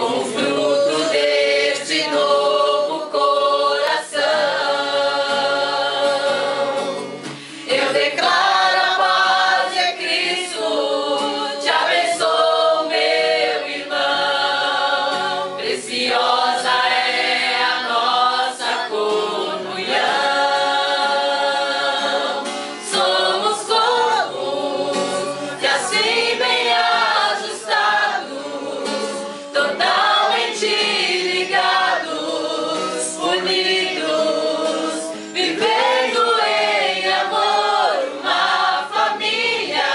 como fruto deste novo coração. Eu declaro a paz de Cristo, te abençoo, meu irmão. Preciosa é a nossa comunhão. Somos corpos e assim bem ajustados, totalmente ligados, unidos, vivendo em amor, uma família,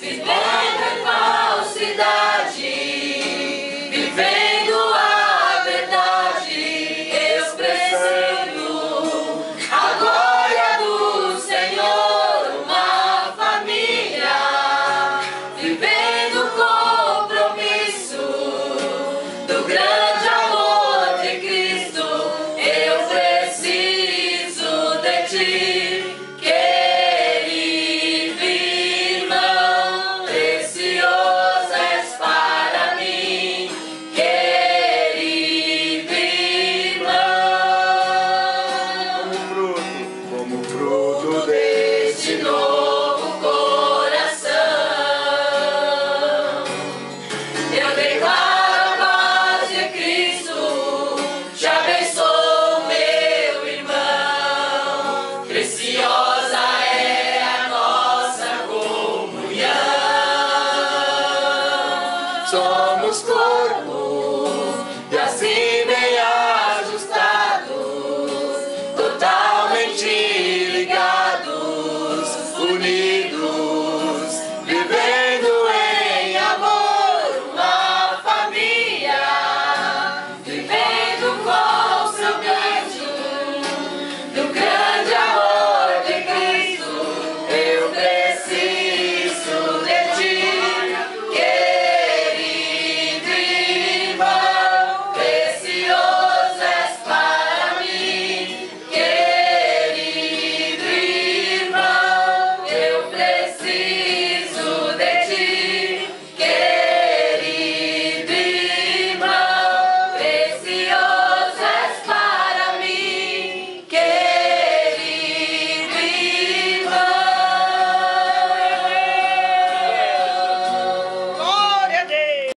vivendo em falsidade, vivendo a verdade, expressando a glória do Senhor, uma família, vivendo o compromisso do grande amor de Cristo. Eu preciso de ti, querido irmão, preciosa és para mim, querido irmão. Como fruto Deste novo coração, eu declaro a paz de Cristo, te abençoo, meu irmão. Preciosa é a nossa comunhão. somos corpo